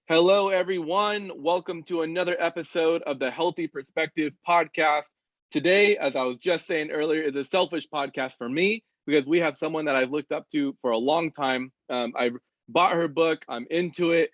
Hello, everyone. Welcome to another episode of the Healthy Perspective podcast. Today, as I was just saying earlier, is a selfish podcast for me because we have someone that I've looked up to for a long time. I've bought her book. I'm into it.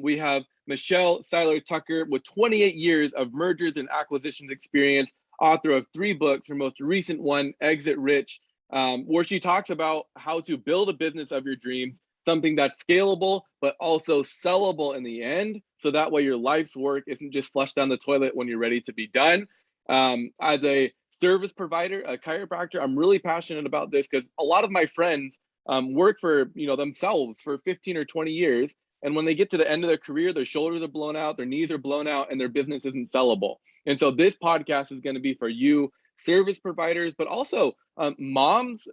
We have Michelle Seiler Tucker with 28 years of mergers and acquisitions experience, author of 3 books. Her most recent one, Exit Rich, where she talks about how to build a business of your dreams, something that's scalable, but also sellable in the end. So that way your life's work isn't just flushed down the toilet when you're ready to be done. As a service provider, a chiropractor, I'm really passionate about this because a lot of my friends work for themselves for 15 or 20 years. And when they get to the end of their career, their shoulders are blown out, their knees are blown out, and their business isn't sellable. And so this podcast is going to be for you, service providers, but also moms,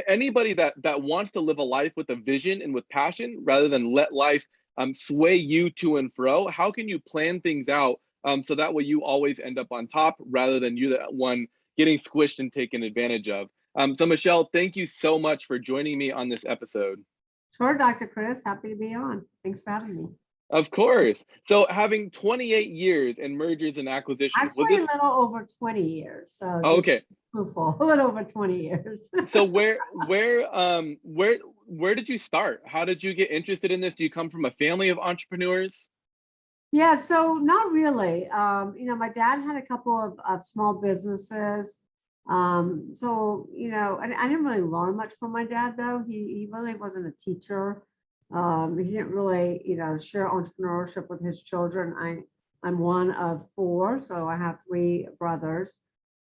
anybody that wants to live a life with a vision and with passion rather than let life sway you to and fro. How can you plan things out so that way you always end up on top rather than you the one getting squished and taken advantage of? So Michelle, thank you so much for joining me on this episode. Sure, Dr. Chris, happy to be on. Thanks for having me. Of course. So having 28 years in mergers and acquisitions, Actually, a little over 20 years. So okay, truthful, a little over 20 years. So where did you start? How did you get interested in this? Do you come from a family of entrepreneurs? Yeah, so not really. My dad had a couple of small businesses. I didn't really learn much from my dad, though. He really wasn't a teacher. He didn't really, share entrepreneurship with his children. I'm one of 4, so I have 3 brothers.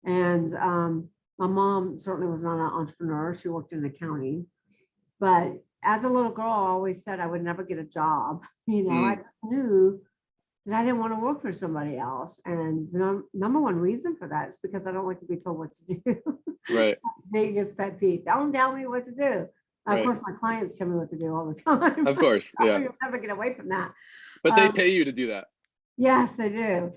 And my mom certainly was not an entrepreneur. She worked in accounting. But as a little girl, I always said I would never get a job. I just knew that I didn't want to work for somebody else. And the number one reason for that is because I don't like to be told what to do. Right. Biggest pet peeve. Don't tell me what to do. Right. Of course, my clients tell me what to do all the time. Of course, yeah. You'll never get away from that. But they pay you to do that. Yes, they do.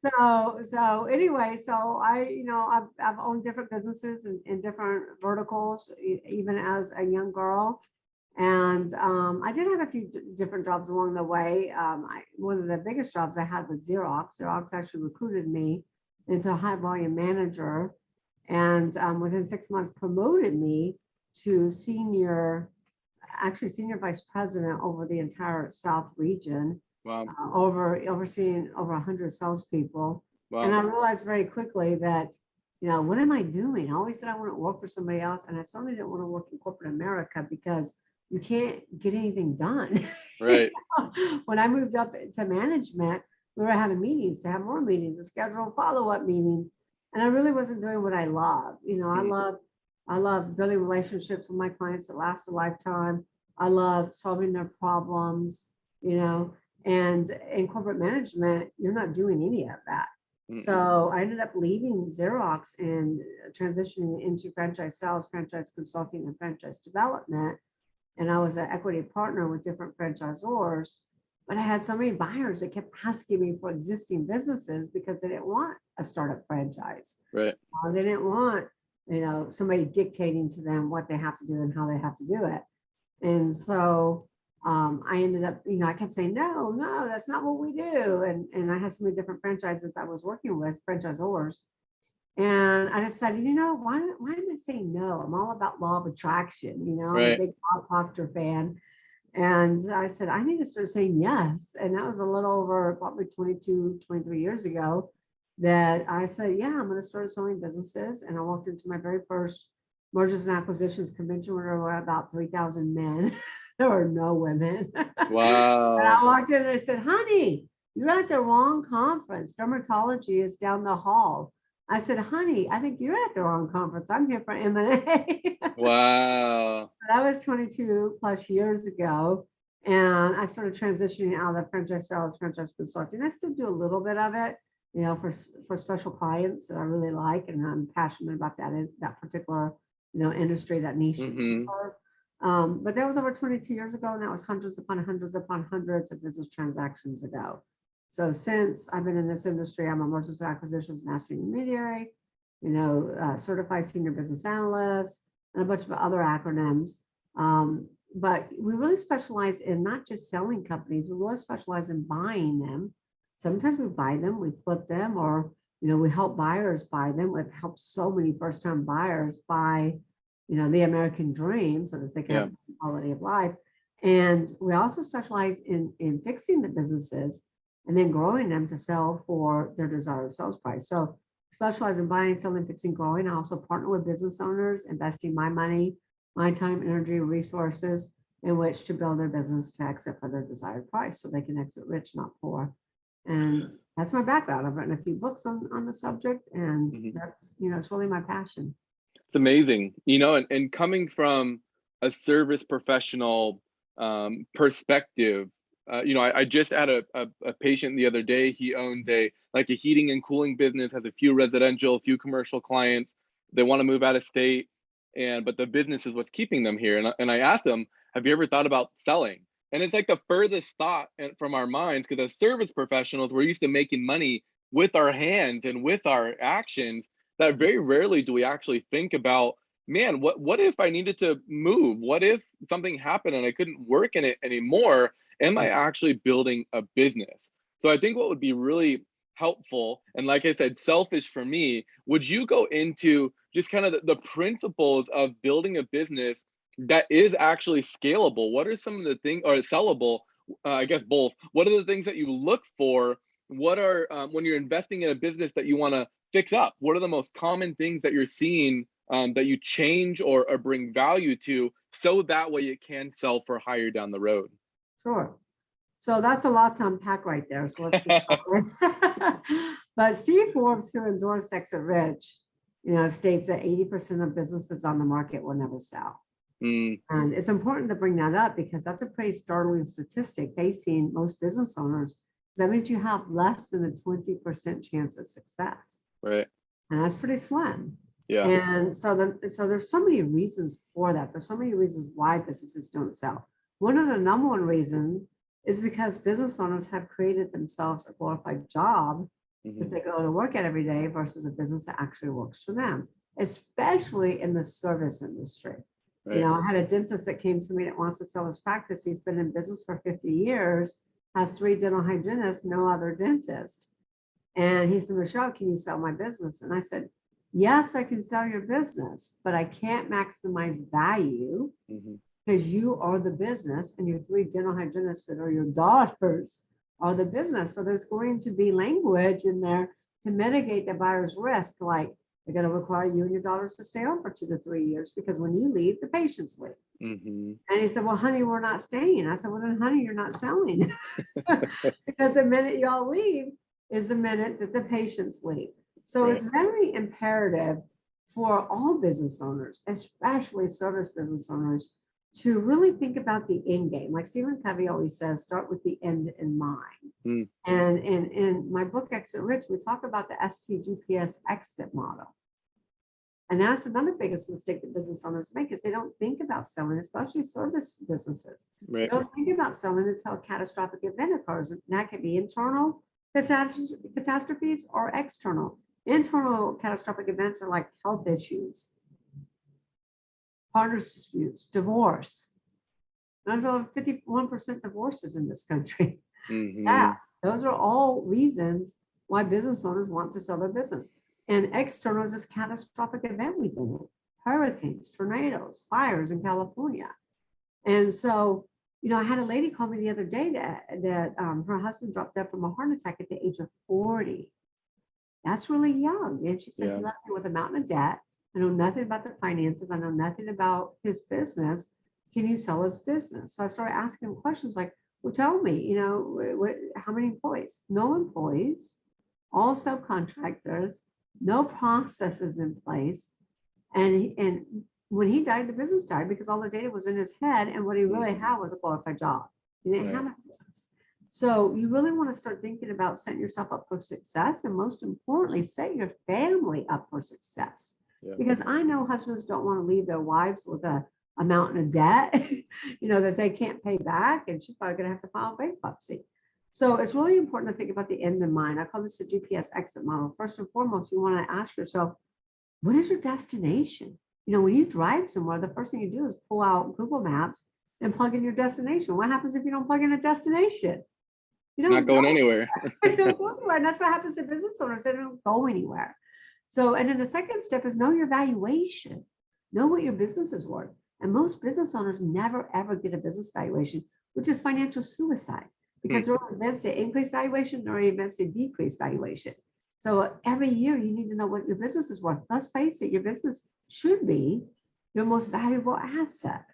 So anyway, I've owned different businesses in different verticals, even as a young girl. And I did have a few different jobs along the way. One of the biggest jobs I had was Xerox. Xerox actually recruited me into a high volume manager, and within 6 months promoted me to senior vice president over the entire South region. Wow. Overseeing over 100 salespeople. Wow. And I realized very quickly that, what am I doing? I always said I want to work for somebody else. And I certainly didn't want to work in corporate America because you can't get anything done. Right. When I moved up to management, we were having meetings to have more meetings, to schedule follow-up meetings. And I really wasn't doing what I love. I love building relationships with my clients that last a lifetime. I love solving their problems, and in corporate management, you're not doing any of that. So I ended up leaving Xerox and transitioning into franchise sales, franchise consulting, and franchise development. And I was an equity partner with different franchisors. But I had so many buyers that kept asking me for existing businesses because they didn't want a startup franchise. Right. They didn't want, somebody dictating to them what they have to do and how they have to do it. And so I ended up, I kept saying, no, that's not what we do. And I had so many different franchises I was working with, franchisors. And I decided, why am I saying no? I'm all about law of attraction, Right. I'm a big Bob Proctor fan. And I said, I need to start saying yes. And that was a little over probably 22, 23 years ago that I said, yeah, I'm going to start selling businesses. And I walked into my very first mergers and acquisitions convention where there were about 3,000 men. There were no women. Wow. And I walked in and I said, honey, you're at the wrong conference. Dermatology is down the hall. I said, honey, I think you're at the wrong conference. I'm here for M&A. Wow. That was 22 plus years ago. And I started transitioning out of the franchise sales, franchise consulting. I still do a little bit of it, for special clients that I really like. And I'm passionate about that particular, industry, that niche. But that was over 22 years ago. And that was hundreds upon hundreds of business transactions ago. So since I've been in this industry, I'm a Merger Acquisition Master Intermediary, certified Senior Business Analyst, and a bunch of other acronyms. but we really specialize in not just selling companies, we really specialize in buying them. Sometimes we buy them, we flip them, or we help buyers buy them. We've helped so many first-time buyers buy, the American dream so that they can have quality of life. And we also specialize in fixing the businesses and then growing them to sell for their desired sales price. So specialize in buying, selling, fixing, growing. I also partner with business owners, investing my money, my time, energy, resources in which to build their business to exit for their desired price so they can exit rich, not poor. And that's my background. I've written a few books on the subject, and that's, it's really my passion. It's amazing, and coming from a service professional perspective, I just had a patient the other day. He owns a heating and cooling business, has a few residential, a few commercial clients. They want to move out of state, but the business is what's keeping them here. And I asked him, have you ever thought about selling? And it's like the furthest thought from our minds, because as service professionals, we're used to making money with our hands and with our actions, that very rarely do we actually think about, man, what if I needed to move? What if something happened and I couldn't work in it anymore? Am I actually building a business? So I think what would be really helpful, and like I said, selfish for me, would you go into just kind of the principles of building a business that is actually scalable? What are some of the things, or sellable, I guess both, what are the things that you look for? What are, when you're investing in a business that you want to fix up, what are the most common things that you're seeing that you change or bring value to, so that way it can sell for higher down the road? Sure. So that's a lot to unpack right there. So let's get started. But Steve Forbes, who endorsed Exit Rich, states that 80% of businesses on the market will never sell. And it's important to bring that up because that's a pretty startling statistic facing most business owners. That means you have less than a 20% chance of success. Right. And that's pretty slim. Yeah. And so there's so many reasons for that. There's so many reasons why businesses don't sell. One of the number one reasons is because business owners have created themselves a glorified job that they go to work at every day versus a business that actually works for them, especially in the service industry. Right. I had a dentist that came to me that wants to sell his practice. He's been in business for 50 years, has 3 dental hygienists, no other dentist. And he said, Michelle, can you sell my business? And I said, yes, I can sell your business, but I can't maximize value because you are the business and your 3 dental hygienists that are your daughters are the business. So there's going to be language in there to mitigate the buyer's risk, like they're going to require you and your daughters to stay on for 2 to 3 years because when you leave, the patients leave. And he said, well, honey, we're not staying. I said, well, then, honey, you're not selling. Because the minute y'all leave is the minute that the patients leave. So it's very imperative for all business owners, especially service business owners, to really think about the end game. Like Stephen Covey always says, start with the end in mind. And in my book, Exit Rich, we talk about the STGPS exit model. And that's another biggest mistake that business owners make is they don't think about selling, especially service businesses. They don't think about selling until a catastrophic event occurs. And that can be internal catastrophes or external. Internal catastrophic events are like health issues, partners disputes, divorce. There's over 51% divorces in this country. Yeah, those are all reasons why business owners want to sell their business. And external is this catastrophic event we've been in: hurricanes, tornadoes, fires in California. And so, I had a lady call me the other day that her husband dropped dead from a heart attack at the age of 40. That's really young. And she said, he left me with a mountain of debt. I know nothing about the finances. I know nothing about his business. Can you sell his business? So I started asking him questions like, well, tell me, how many employees? No employees, all subcontractors, no processes in place. And when he died, the business died because all the data was in his head. And what he really had was a qualified job. He didn't have a business. So you really want to start thinking about setting yourself up for success. And most importantly, set your family up for success. Because I know husbands don't want to leave their wives with a mountain of debt, that they can't pay back. And she's probably going to have to file bankruptcy. So it's really important to think about the end in mind. I call this the GPS exit model. First and foremost, you want to ask yourself, what is your destination? When you drive somewhere, the first thing you do is pull out Google Maps and plug in your destination. What happens if you don't plug in a destination? You don't Not going go anywhere. You don't go anywhere. And that's what happens to business owners. They don't go anywhere. So, and then the second step is know your valuation. Know what your business is worth. And most business owners never, ever get a business valuation, which is financial suicide because they're advanced to increase valuation or advanced to decrease valuation. So every year you need to know what your business is worth. Let's face it, your business should be your most valuable asset.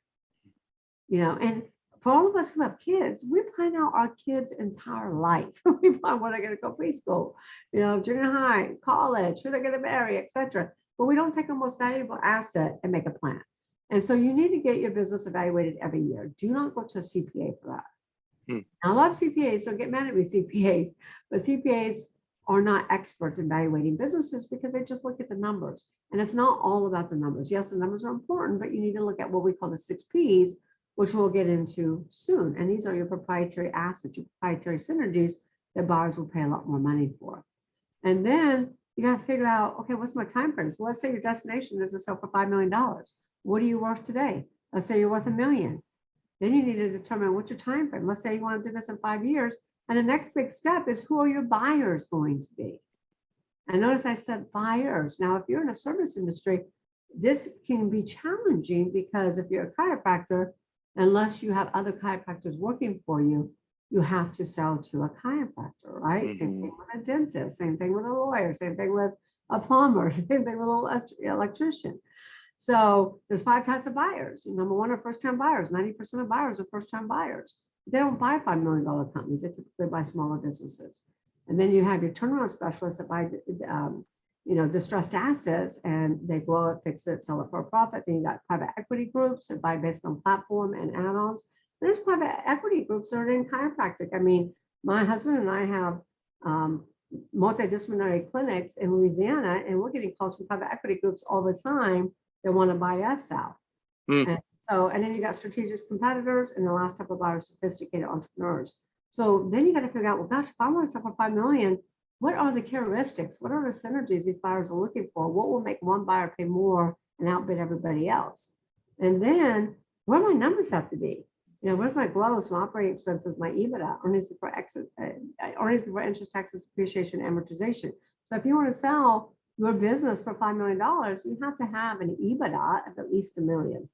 And for all of us who have kids, we plan out our kids' entire life. We plan where they're going to go preschool, junior high, college, who they're going to marry, etc. But we don't take our most valuable asset and make a plan. And so you need to get your business evaluated every year. Do not go to a CPA for that. I love CPAs, don't get mad at me, CPAs, but CPAs are not experts in evaluating businesses because they just look at the numbers. And it's not all about the numbers. Yes, the numbers are important, but you need to look at what we call the 6 Ps, which we'll get into soon. And these are your proprietary assets, your proprietary synergies that buyers will pay a lot more money for. And then you got to figure out, okay, what's my time frame? So let's say your destination is to sell for $5 million. What are you worth today? Let's say you're worth $1 million. Then you need to determine what's your time frame. Let's say you want to do this in 5 years. And the next big step is who are your buyers going to be? And notice I said buyers. Now, if you're in a service industry, this can be challenging because if you're a chiropractor, unless you have other chiropractors working for you, you have to sell to a chiropractor, right? Same thing with a dentist, same thing with a lawyer, same thing with a plumber, same thing with an electrician. So there's 5 types of buyers. Number one are first-time buyers. 90% of buyers are first-time buyers. They don't buy $5 million companies. They typically buy smaller businesses. And then you have your turnaround specialists that buy, distressed assets, and they grow it, fix it, sell it for a profit. Then you got private equity groups that buy based on platform and add-ons. There's private equity groups that are in chiropractic. I mean, my husband and I have multidisciplinary clinics in Louisiana, and we're getting calls from private equity groups all the time that want to buy us out. And then you got strategic competitors, and the last type of buyers, sophisticated entrepreneurs. So then you got to figure out, well, gosh, if I want to sell for $5 million, what are the characteristics? What are the synergies these buyers are looking for? What will make one buyer pay more and outbid everybody else? And then where my numbers have to be? Where's my gross, my operating expenses, my EBITDA, earnings before interest, taxes, depreciation, amortization. So if you want to sell your business for $5 million, you have to have an EBITDA of at least $1 million.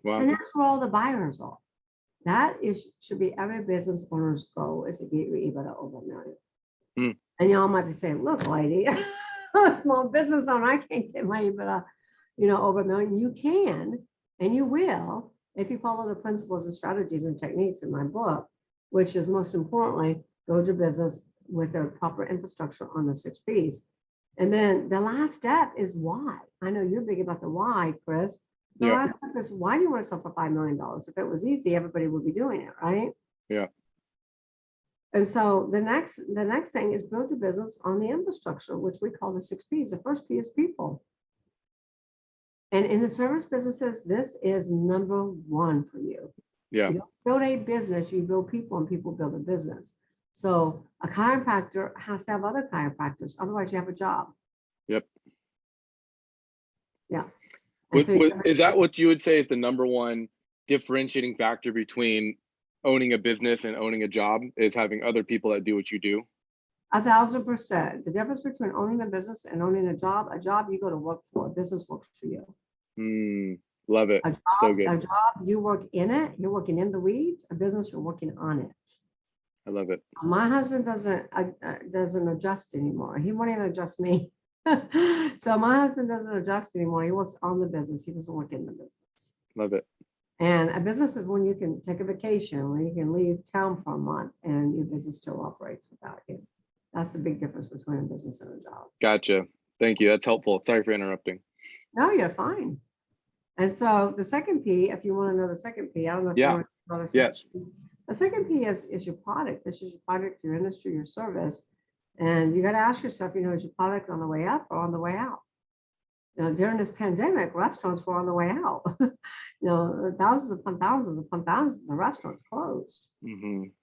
Wow. And that's where all the buyers are. That should be every business owner's goal, is to get your EBITDA over $1 million. And y'all might be saying, look, lady, I'm a small business owner, I can't get my EBITDA, over $1 million. You can, and you will, if you follow the principles and strategies and techniques in my book, which is most importantly, build your business with the proper infrastructure on the 6 Ps. And then the last step is why. I know you're big about the why, Chris. The last step is, why do you want to sell for $5 million? If it was easy, everybody would be doing it, right? Yeah. And so the next thing is build your business on the infrastructure, which we call the 6 Ps. The first P is people. And in the service businesses, this is number one for you. Yeah. You don't build a business, you build people, and people build a business. So a chiropractor has to have other chiropractors, otherwise you have a job. Yep. Yeah. Is that what you would say is the number one differentiating factor between owning a business and owning a job, is having other people that do what you do? 1,000%. The difference between owning a business and owning a job you go to work for, a business works for you. Love it. So good. A job, you work in it, you're working in the weeds. A business, you're working on it. I love it. My husband doesn't adjust anymore. He won't even adjust me. So my husband doesn't adjust anymore. He works on the business. He doesn't work in the business. Love it. And a business is when you can take a vacation, when you can leave town for a month and your business still operates without you. That's the big difference between a business and a job. Gotcha. Thank you. That's helpful. Sorry for interrupting. No, you're fine. And so the second P, if you want to know the second P, I don't know if you want to know the yes. The second P is your product. This is your product, your industry, your service. And you got to ask yourself, is your product on the way up or on the way out? During this pandemic, restaurants were on the way out. Thousands upon thousands of restaurants closed.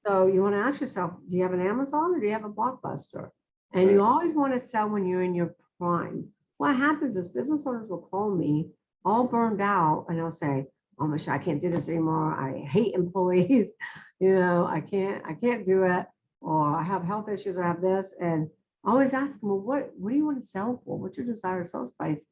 So you want to ask yourself, do you have an Amazon or do you have a Blockbuster? And you always want to sell when you're in your prime. What happens is business owners will call me all burned out and they'll say, oh, Michelle, I can't do this anymore. I hate employees. I can't do it. Or I have health issues, or I have this. And I always ask them, well, what do you want to sell for? What's your desired sales price?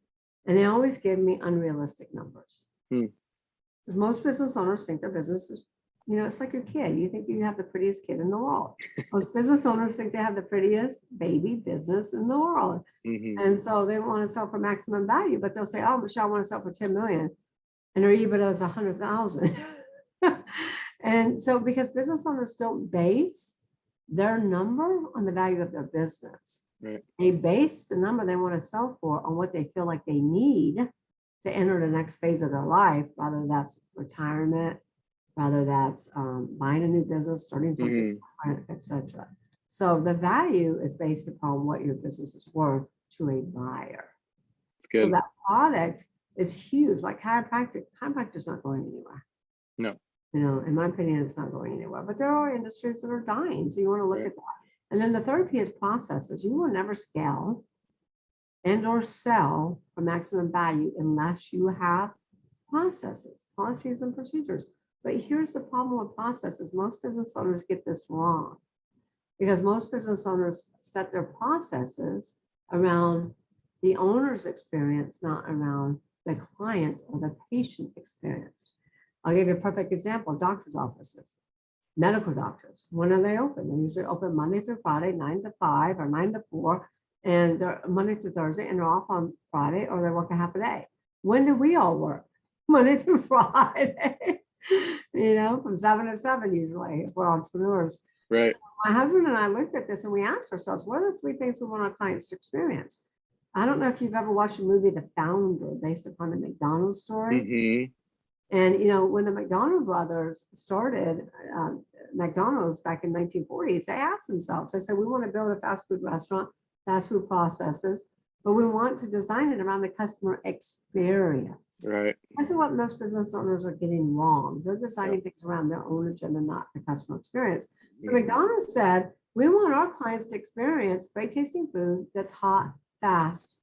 And they always give me unrealistic numbers. Because most business owners think their business is, it's like your kid. You think you have the prettiest kid in the world. Most business owners think they have the prettiest baby business in the world. And so they want to sell for maximum value, but they'll say, oh, Michelle, I want to sell for 10 million. And their EBITDA is 100,000. And so because business owners don't base their number on the value of their business, they base the number they want to sell for on what they feel like they need to enter the next phase of their life, whether that's retirement, whether that's buying a new business, starting something, etc. So the value is based upon what your business is worth to a buyer. So that product is huge. Like chiropractic is not going anywhere. No. In my opinion, it's not going anywhere. But there are industries that are dying. So you want to look at that. And then the third P is processes. You will never scale and or sell for maximum value unless you have processes, policies, and procedures. But here's the problem with processes. Most business owners get this wrong because most business owners set their processes around the owner's experience, not around the client or the patient experience. I'll give you a perfect example. Doctor's offices, medical doctors. When are they open? They usually open Monday through Friday, 9 to 5 or 9 to 4, and they're Monday through Thursday, and they're off on Friday, or they work a half a day. When do we all work? Monday through Friday, from 7 to 7 usually, if we're entrepreneurs. Right. So my husband and I looked at this and we asked ourselves, what are the 3 things we want our clients to experience? I don't know if you've ever watched the movie The Founder, based upon the McDonald's story. And, when the McDonald brothers started McDonald's back in 1940s, they asked themselves, they said, we want to build a fast food restaurant, fast food processes, but we want to design it around the customer experience. Right. This is what most business owners are getting wrong. They're designing things around their own agenda, not the customer experience. So McDonald's said, we want our clients to experience great tasting food that's hot, fast,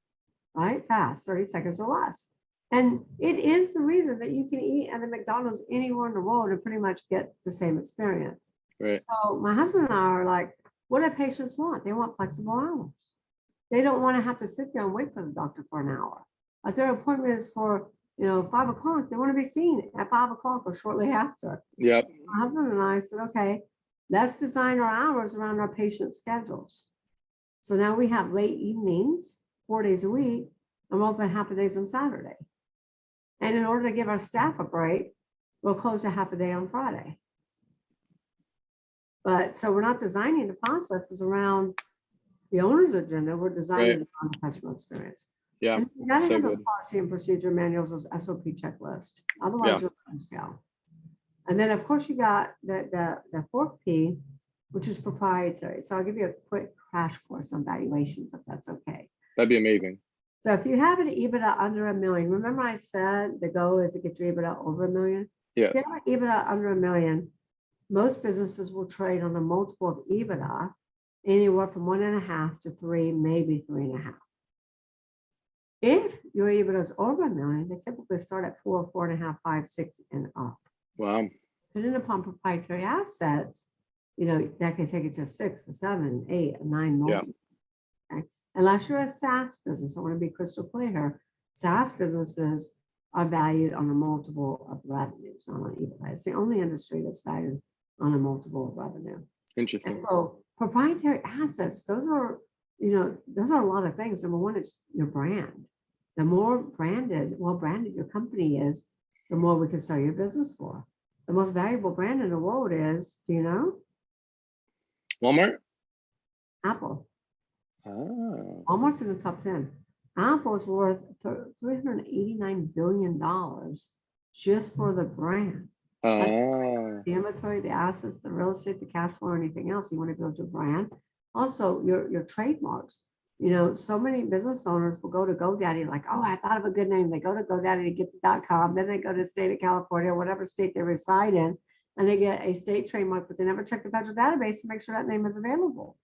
right? Fast, 30 seconds or less. And it is the reason that you can eat at a McDonald's anywhere in the world and pretty much get the same experience. Right. So my husband and I are like, what do patients want? They want flexible hours. They don't want to have to sit there and wait for the doctor for an hour. If their appointment is for 5 o'clock, they want to be seen at 5 o'clock or shortly after. Yep. My husband and I said, okay, let's design our hours around our patient schedules. So now we have late evenings, 4 days a week, and we're open half a days on Saturday. And in order to give our staff a break, we'll close a half a day on Friday. But so we're not designing the processes around the owner's agenda, we're designing it on the customer experience. Yeah. And you gotta so have a good. policy and procedure manuals as SOP checklist. Otherwise, you're on scale. And then of course you got the 4th P, which is proprietary. So I'll give you a quick crash course on valuations, if that's okay. That'd be amazing. So if you have an EBITDA under $1 million, remember I said the goal is to get your EBITDA over $1 million? Yeah. If you have an EBITDA under $1 million, most businesses will trade on a multiple of EBITDA anywhere from 1.5 to 3, maybe 3.5. If your EBITDA is over $1 million, they typically start at 4, 4.5, 5, 6, and up. Wow. Depending upon proprietary assets, that can take it to 6, to 7, 8, 9 multiple. Okay? Unless you're a SaaS business, I want to be crystal clear here. SaaS businesses are valued on a multiple of revenues, not on EBITDA. It's the only industry that's valued on a multiple of revenue. Interesting. And so proprietary assets, those are a lot of things. Number one, it's your brand. The more well-branded your company is, the more we can sell your business for. The most valuable brand in the world is, do you know? Walmart? Apple. Oh. Walmart's in the top 10. Apple is worth $389 billion just for the brand. The inventory, the assets, the real estate, the cash flow, or anything else. You want to build your brand. Also, your trademarks. So many business owners will go to GoDaddy like, oh, I thought of a good name. They go to GoDaddy to get the .com. Then they go to the state of California, whatever state they reside in, and they get a state trademark, but they never check the federal database to make sure that name is available.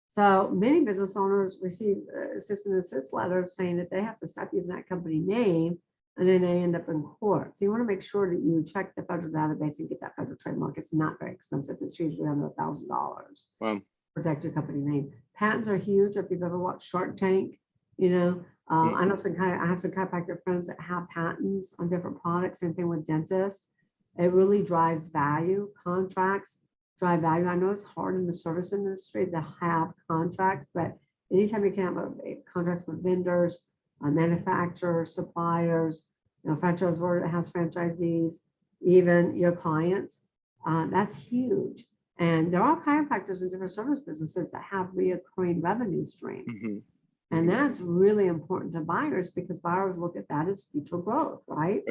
So many business owners receive cease and desist letters saying that they have to stop using that company name and then they end up in court. So you want to make sure that you check the federal database and get that federal trademark. It's not very expensive. It's usually under $1,000. Wow. Protect your company name. Patents are huge. If you've ever watched Shark Tank, I know I have some chiropractor friends that have patents on different products. Same thing with dentists. It really drives value. Contracts drive value. I know it's hard in the service industry to have contracts, but anytime you can have contracts with vendors, manufacturers, suppliers, franchisor that has franchisees, even your clients, that's huge. And there are chiropractors in different service businesses that have recurring revenue streams. And that's really important to buyers because buyers look at that as future growth, right?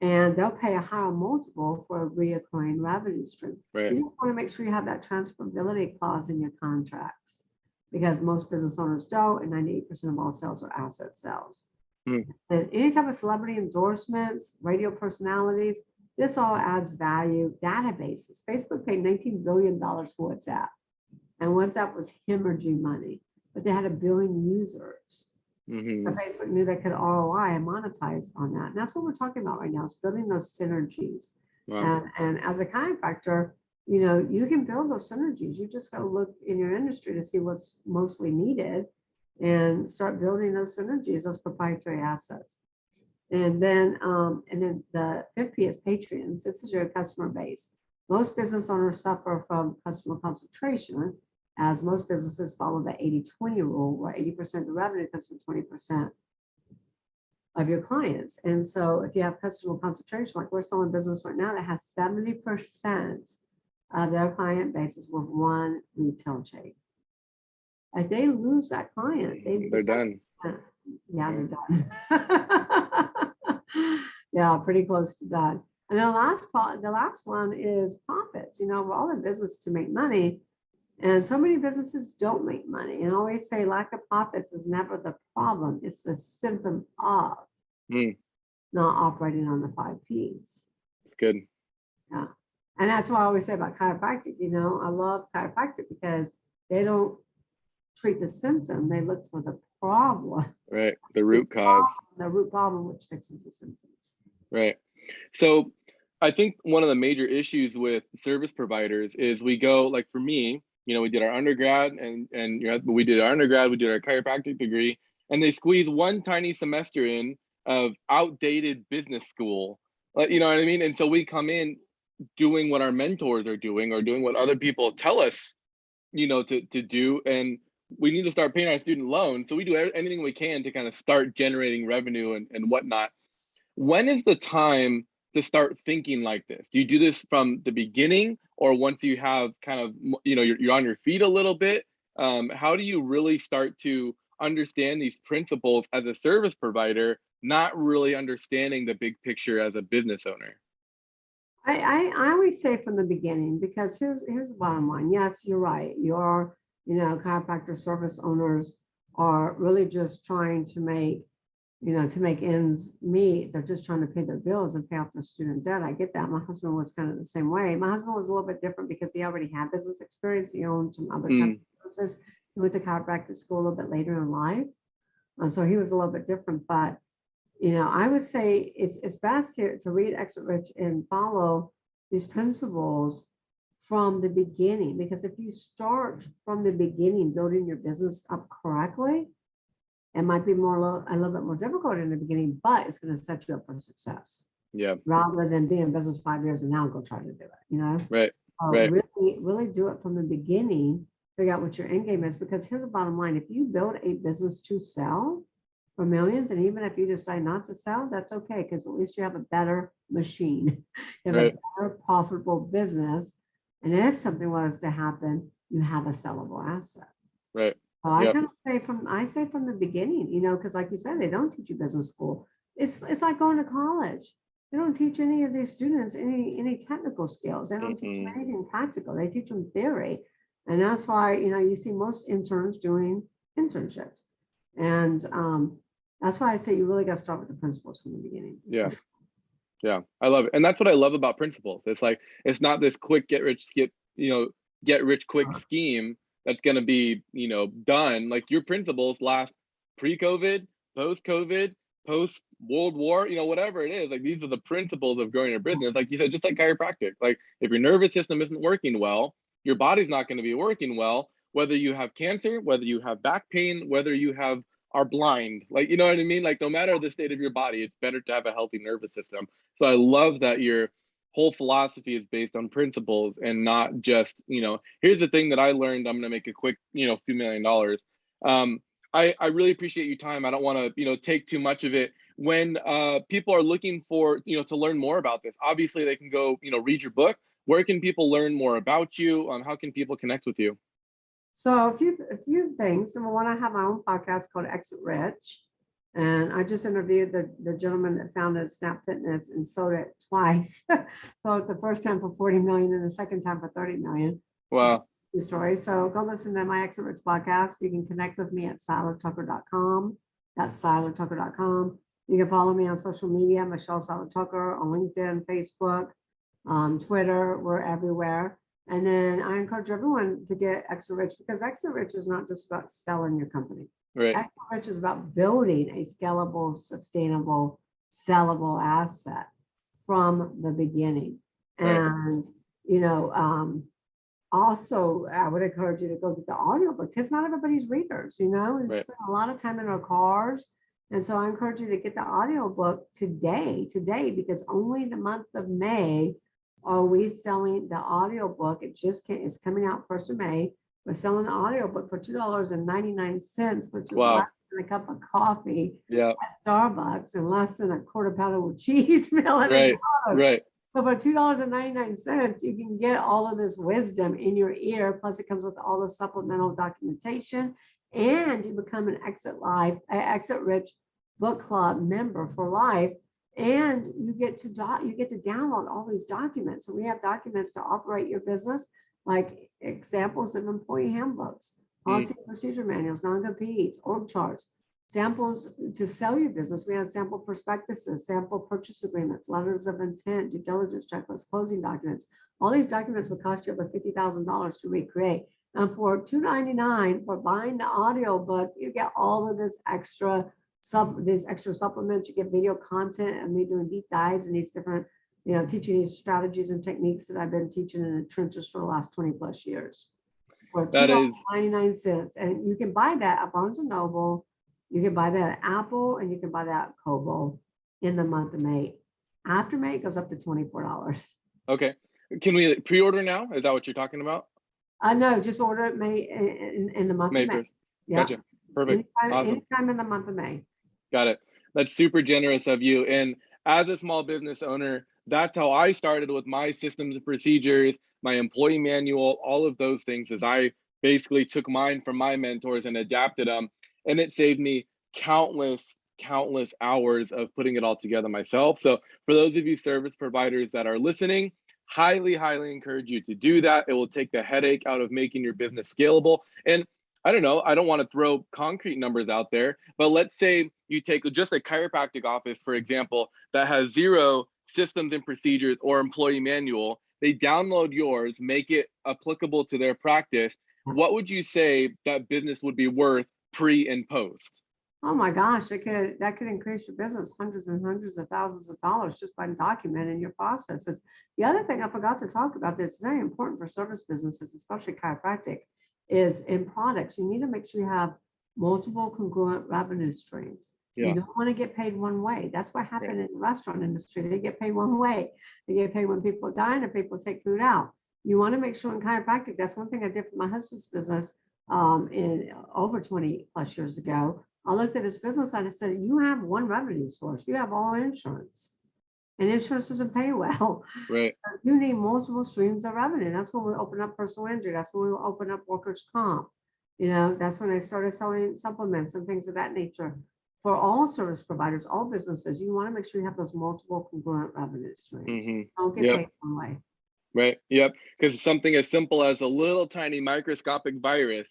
And they'll pay a higher multiple for a recurring revenue stream. You just want to make sure you have that transferability clause in your contracts because most business owners don't, and 98% of all sales are asset sales. And any type of celebrity endorsements, radio personalities, this all adds value. Databases. Facebook paid $19 billion for WhatsApp, and WhatsApp was hemorrhaging money, but they had 1 billion users. So Facebook knew they could ROI and monetize on that. And that's what we're talking about right now, is building those synergies. And as a chiropractor, you can build those synergies. You just got to look in your industry to see what's mostly needed and start building those synergies, those proprietary assets. And then the fifth P is Patreons. This is your customer base. Most business owners suffer from customer concentration, as most businesses follow the 80-20 rule, where 80% of the revenue comes from 20% of your clients. And so if you have customer concentration, like we're selling business right now that has 70% of their client bases with one retail chain. If they lose that client, they're done. Yeah, they're done. Yeah, pretty close to done. And the last one is profits. We're all in business to make money, and so many businesses don't make money. And I always say lack of profits is never the problem. It's the symptom of not operating on the 5 Ps. It's good. Yeah. And that's what I always say about chiropractic. I love chiropractic because they don't treat the symptom. They look for the problem. Right. The root cause. The root problem, which fixes the symptoms. Right. So I think one of the major issues with service providers is we go, like for me, we did our undergrad and we did our chiropractic degree, and they squeeze one tiny semester in of outdated business school. You know what I mean? And so we come in doing what our mentors are doing or doing what other people tell us, to do. And we need to start paying our student loans. So we do anything we can to kind of start generating revenue and whatnot. When is the time to start thinking like this? Do you do this from the beginning, or once you have kind of, you're on your feet a little bit? How do you really start to understand these principles as a service provider, not really understanding the big picture as a business owner? I always say from the beginning, because here's the bottom line. Yes, you're right. Your chiropractor service owners are really just trying to make ends meet. They're just trying to pay their bills and pay off their student debt. I get that. My husband was kind of the same way. My husband was a little bit different because he already had business experience. He owned some other kind of businesses. He went to chiropractic school a little bit later in life. So he was a little bit different, but I would say it's best to read Exit Rich and follow these principles from the beginning, because if you start from the beginning building your business up correctly, it might be a little bit more difficult in the beginning, but it's going to set you up for success. Yeah. Rather than being in business 5 years and now go try to do it. Right. Right. Really do it from the beginning. Figure out what your end game is, because here's the bottom line: if you build a business to sell for millions, and even if you decide not to sell, that's okay, because at least you have a better machine. You have a better profitable business. And if something was to happen, you have a sellable asset. Right. So I kind of say from the beginning, because like you said, they don't teach you business school. It's like going to college. They don't teach any of these students any technical skills. They don't teach them anything practical. They teach them theory. And that's why, you see most interns doing internships. And that's why I say you really got to start with the principles from the beginning. Yeah. Yeah, I love it. And that's what I love about principles. It's like, it's not this quick get rich quick scheme that's going to be, done. Like your principles last pre-COVID, post-COVID, post World War, whatever it is, like these are the principles of growing your business. Like you said, just like chiropractic, like if your nervous system isn't working well, your body's not going to be working well, whether you have cancer, whether you have back pain, whether you are blind, like, you know what I mean? Like no matter the state of your body, it's better to have a healthy nervous system. So I love that your whole philosophy is based on principles and not just, here's the thing that I learned, I'm going to make a quick, few $1 million. I really appreciate your time. I don't want to, take too much of it. When people are looking for, to learn more about this, obviously they can go, read your book. Where can people learn more about you? How can people connect with you? So a few things. Number one, I have my own podcast called Exit Rich. And I just interviewed the gentleman that founded Snap Fitness and sold it twice. So the first time for 40 million and the second time for 30 million. Wow. Story. So go listen to my Exit Rich podcast. You can connect with me at seilertucker.com. That's seilertucker.com. You can follow me on social media, Michelle Seiler Tucker, on LinkedIn, Facebook, Twitter. We're everywhere. And then I encourage everyone to get Exit Rich, because Exit Rich is not just about selling your company. Right. Exit Rich is about building a scalable, sustainable, sellable asset from the beginning. Right. And, also, I would encourage you to go get the audiobook, because not everybody's readers, we Right. spend a lot of time in our cars. And so I encourage you to get the audiobook today, because only the month of May are we selling the audiobook. It's coming out 1st of May. We're selling the audiobook for $2.99, which is Wow. less than a cup of coffee Yeah. at Starbucks and less than a quarter pounder with cheese meal at Right. McDonald's. Right. So for $2.99, you can get all of this wisdom in your ear. Plus, it comes with all the supplemental documentation, and you become an Exit Rich Book Club member for life. And you get to download all these documents. So we have documents to operate your business, like examples of employee handbooks, policy and procedure manuals, non-competes, org charts, samples to sell your business. We have sample prospectuses, sample purchase agreements, letters of intent, due diligence checklists, closing documents. All these documents would cost you over $50,000 to recreate. And for $2.99 for buying the audio book, you get all of this these extra supplements. You get video content and me doing deep dives in these different, teaching these strategies and techniques that I've been teaching in the trenches for the last 20 plus years. For $2.99. And you can buy that at Barnes & Noble. You can buy that at Apple, and you can buy that at Kobo in the month of May. After May, it goes up to $24. Okay. Can we pre-order now? Is that what you're talking about? No, just order it May in the month of May. 1st. Yeah. Gotcha. Perfect. Anytime in the month of May. Got it. That's super generous of you. And as a small business owner, that's how I started with my systems and procedures, my employee manual, all of those things, as I basically took mine from my mentors and adapted them. And it saved me countless hours of putting it all together myself. So for those of you service providers that are listening, highly encourage you to do that. It will take the headache out of making your business scalable. And I don't know, I don't want to throw concrete numbers out there, but let's say you take just a chiropractic office, for example, that has 0 systems and procedures or employee manual. They download yours, make it applicable to their practice. What would you say that business would be worth pre and post? Oh my gosh, that could increase your business hundreds and hundreds of thousands of dollars just by documenting your processes. The other thing I forgot to talk about that's very important for service businesses, especially chiropractic, is in products. You need to make sure you have multiple congruent revenue streams. Yeah. You don't want to get paid one way. That's what happened in the restaurant industry. They get paid one way. They get paid when people dine and people take food out. You want to make sure in chiropractic, that's one thing I did for my husband's business in over 20 plus years ago. I looked at his business and I said, you have one revenue source. You have all insurance. And insurance doesn't pay well. Right. You need multiple streams of revenue. That's when we open up personal injury. That's when we open up workers' comp. That's when I started selling supplements and things of that nature. For all service providers, all businesses, you want to make sure you have those multiple congruent revenue streams. Mm-hmm. Don't get paid one way. Right. Yep. Because something as simple as a little tiny microscopic virus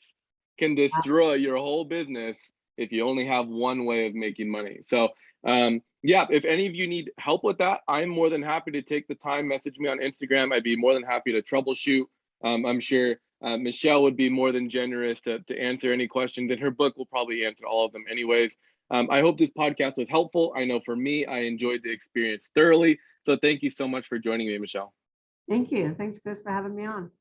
can destroy your whole business if you only have one way of making money. So if any of you need help with that, I'm more than happy to take the time, message me on Instagram. I'd be more than happy to troubleshoot. I'm sure Michelle would be more than generous to answer any questions, and her book will probably answer all of them anyways. I hope this podcast was helpful. I know for me, I enjoyed the experience thoroughly. So thank you so much for joining me, Michelle. Thank you. Thanks, Chris, for having me on.